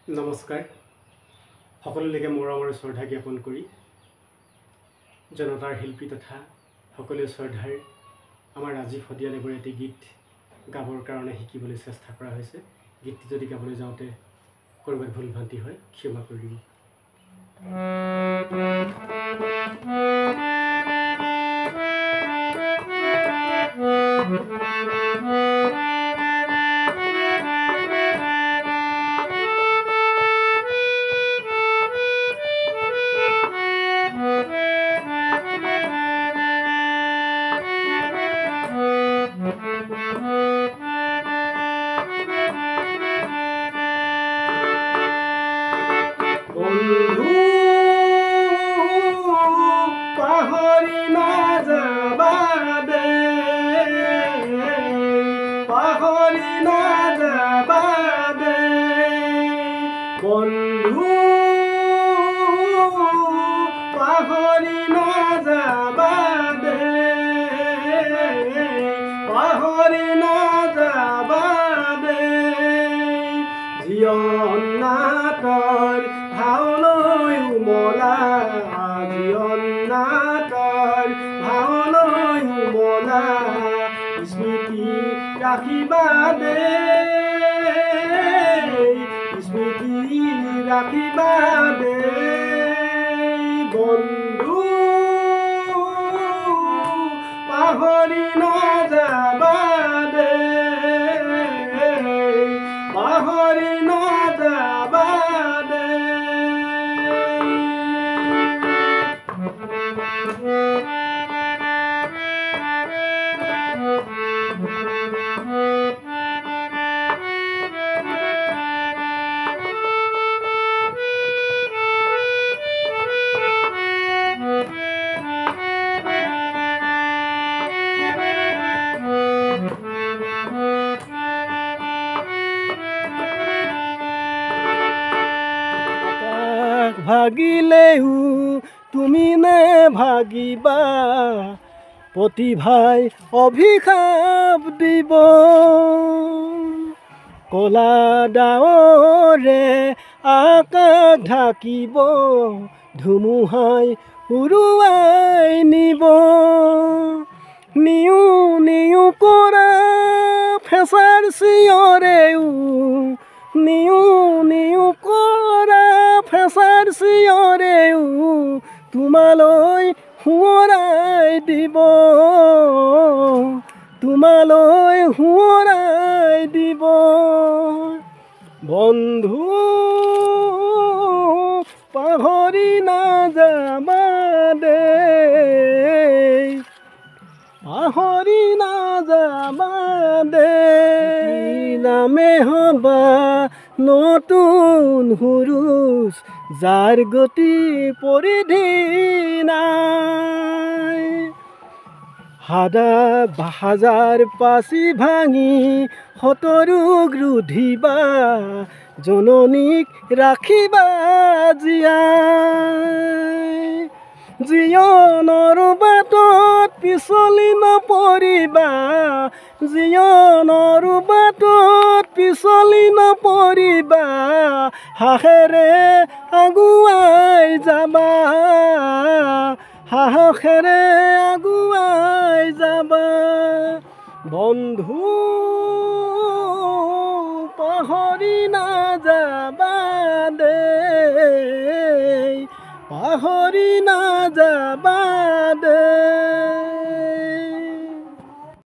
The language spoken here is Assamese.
নমস্কাৰ সকলোলৈকে মৰমৰ শ্ৰদ্ধা জ্ঞাপন কৰি জনতাৰ শিল্পী তথা সকলোৱে শ্ৰদ্ধাৰ আমাৰ ৰাজীৱ শদিয়াদেৱৰ এটি গীত গাবৰ কাৰণে শিকিবলৈ চেষ্টা কৰা হৈছে। গীতটি যদি গাবলৈ যাওঁতে ক'ৰবাত ভুল ভ্ৰান্তি হয় ক্ষমা কৰি দিব। পাহৰি নাযাবা দে, পাহৰি নাযাবা দে বন্ধু, পাহৰি নাযাবা দে, পাহৰি নাযাবা দে জীৱন নাটৰ ভাওলৈ উমলা, জীৱন নাটৰ ভাওলৈ উমলা স্মৃতি ৰাখিবা দে, স্মৃতি ৰাখিবা দে বন্ধু, পাহৰি নাযাবা দে, পাহৰি নাযাবা দে। ভাগিলেও তুমি নে ভাগিবা, প্ৰতিভাই অভিশাপ দিব, কলা ডাৱৰে আকাশ ঢাকিব, ধুমুহাই উৰুৱাই নিব, নিউ নিউ কৰা ফেঁচাৰ চিঞৰেও, নিউ নিউ কৰা ফেঁচাৰ চিঞৰেও তোমালৈ সোঁৱৰাই দিব, তোমালৈ সোঁৱৰাই দিব বন্ধু, পাহৰি নাযাবা দে, পাহৰি নাযাবা দে নামে হবা নতুন সুৰুজ, যাৰ গতি পৰিধি নাই, হাজাৰ পাচি ভাঙি শতৰোগ ৰুধিবা, জননীক ৰাখিবা জীয়াই, জীৱনৰ বাটত পিছলি নপৰিবা, জীৱনৰ বাটত পিছলি নপৰিবা, সাহসেৰে আগুৱাই যাবা, সাহসেৰে আগুৱাই যাবা বন্ধু, পাহৰি নাযাবা দে, পাহৰি নাযাবা দে।